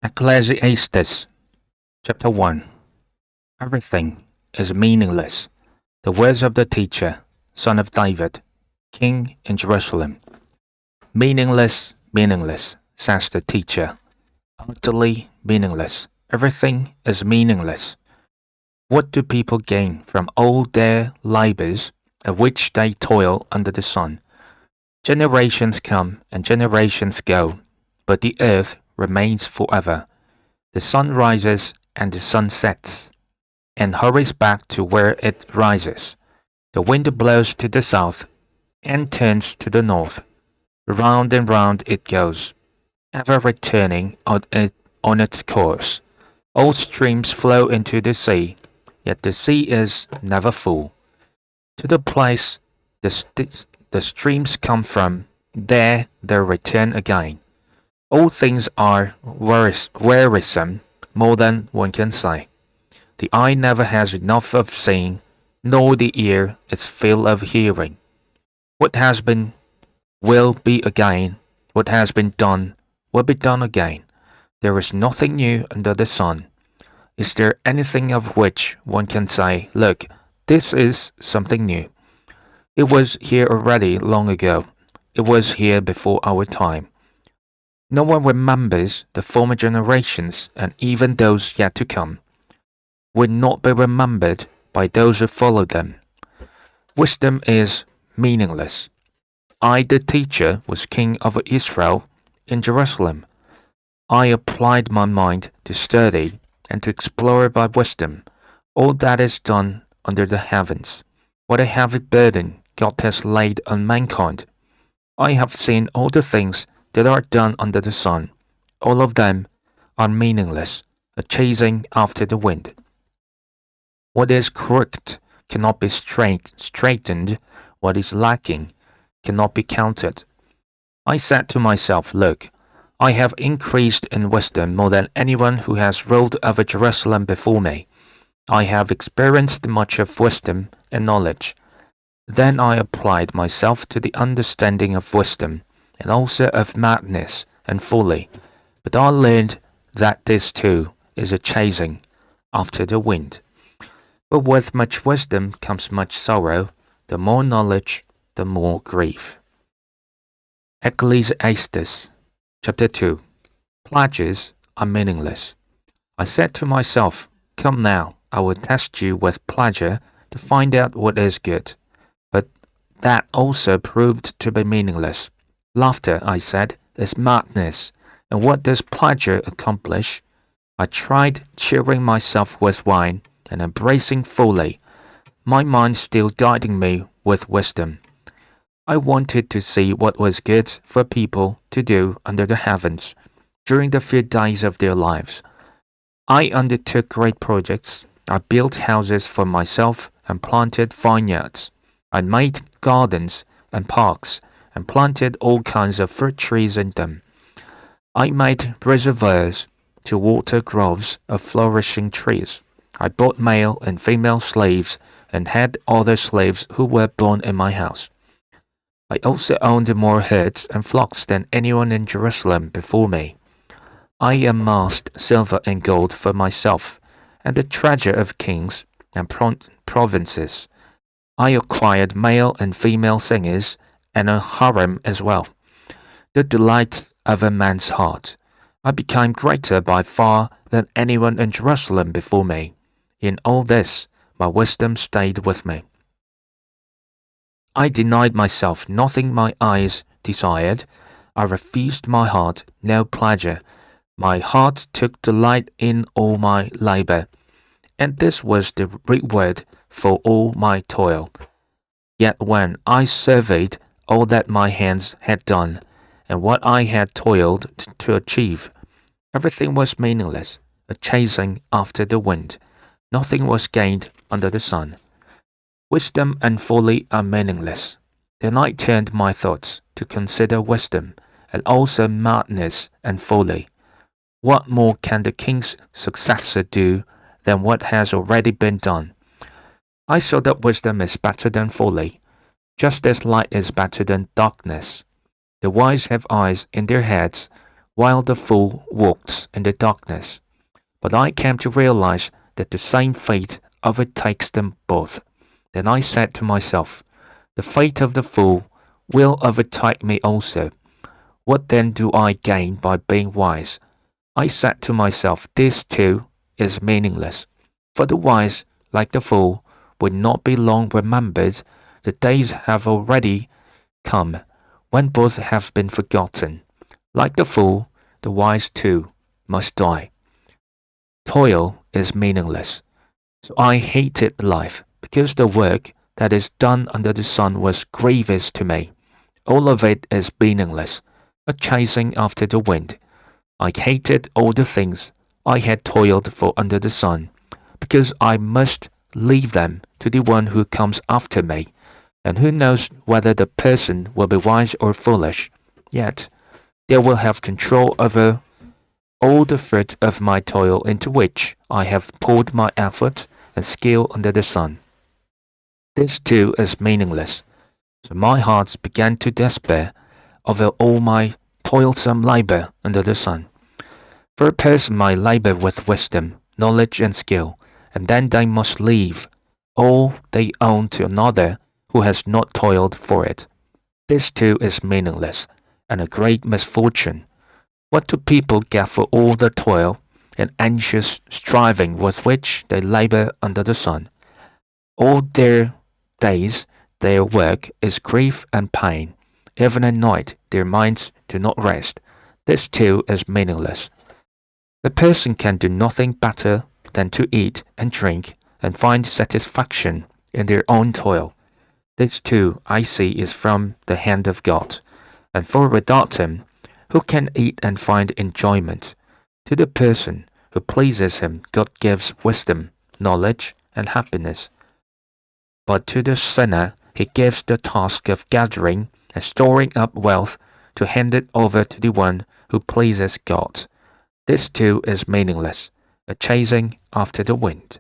Ecclesiastes chapter 1. Everything is meaningless. The words of the teacher, son of David, king in Jerusalem. Meaningless, meaningless, says the teacher. Utterly meaningless. Everything is meaningless. What do people gain from all their labors at which they toil under the sun? Generations come and generations go, but the earth remains forever. The sun rises and the sun sets, and hurries back to where it rises. The wind blows to the south and turns to the north. Round and round it goes, ever returning on its course. All streams flow into the sea, yet the sea is never full. To the place the streams come from, there they return again. All things are wearisome, more than one can say. The eye never has enough of seeing, nor the ear its fill of hearing. What has been will be again, what has been done will be done again. There is nothing new under the sun. Is there anything of which one can say, look, this is something new? It was here already long ago. It was here before our time. No one remembers the former generations, and even those yet to come will not be remembered by those who follow them. Wisdom is meaningless. I, the teacher, was king of Israel in Jerusalem. I applied my mind to study and to explore by wisdom all that is done under the heavens. What a heavy burden God has laid on mankind. I have seen all the things that are done under the sun. All of them are meaningless, a chasing after the wind. What is crooked cannot be straightened. What is lacking cannot be counted. I said to myself, look, I have increased in wisdom more than anyone who has ruled over Jerusalem before me. I have experienced much of wisdom and knowledge. Then I applied myself to the understanding of wisdom, and also of madness and folly. But I learned that this too is a chasing after the wind. But with much wisdom comes much sorrow. The more knowledge, the more grief. Ecclesiastes chapter 2. Pledges are meaningless. I said to myself, come now, I will test you with pleasure to find out what is good. But that also proved to be meaningless. Laughter, I said, is madness, and what does pleasure accomplish? I tried cheering myself with wine and embracing folly, my mind still guiding me with wisdom. I wanted to see what was good for people to do under the heavens during the few days of their lives. I undertook great projects. I built houses for myself and planted vineyards. I made gardens and parks and planted all kinds of fruit trees in them. I made reservoirs to water groves of flourishing trees. I bought male and female slaves and had other slaves who were born in my house. I also owned more herds and flocks than anyone in Jerusalem before me. I amassed silver and gold for myself, and the treasure of kings and provinces. I acquired male and female singers, and a harem as well, the delight of a man's heart. I became greater by far than anyone in Jerusalem before me. In all this, my wisdom stayed with me. I denied myself nothing my eyes desired. I refused my heart no pleasure. My heart took delight in all my labor, and this was the reward for all my toil. Yet when I surveyed all that my hands had done, and what I had toiled to achieve, everything was meaningless, a chasing after the wind. Nothing was gained under the sun. Wisdom and folly are meaningless. Then I turned my thoughts to consider wisdom, and also madness and folly. What more can the king's successor do than what has already been done? I saw that wisdom is better than folly, just as light is better than darkness. The wise have eyes in their heads. while the fool walks in the darkness. But I came to realize that the same fate overtakes them both. Then I said to myself, the fate of the fool will overtake me also. What then do I gain by being wise? I said to myself, this too is meaningless. For the wise, like the fool, will not be long remembered. The days have already come when both have been forgotten. Like the fool, the wise too must die. Toil is meaningless. So I hated life, because the work that is done under the sun was grievous to me. All of it is meaningless, a chasing after the wind. I hated all the things I had toiled for under the sun, because I must leave them to the one who comes after me, and who knows whether the person will be wise or foolish. Yet they will have control over all the fruit of my toil into which I have poured my effort and skill under the sun. This too is meaningless. So my heart began to despair over all my toilsome labor under the sun. For a person might labor with wisdom, knowledge, and skill, and then they must leave all they own to another who has not toiled for it. This too is meaningless, and a great misfortune. What do people get for all the toil and anxious striving with which they labor under the sun? All their days their work is grief and pain. Even at night their minds do not rest. This too is meaningless. The person can do nothing better than to eat and drink and find satisfaction in their own toil. This too, I see, is from the hand of God. And for without him, who can eat and find enjoyment? To the person who pleases him, God gives wisdom, knowledge, and happiness. But to the sinner, he gives the task of gathering and storing up wealth to hand it over to the one who pleases God. This too is meaningless, a chasing after the wind.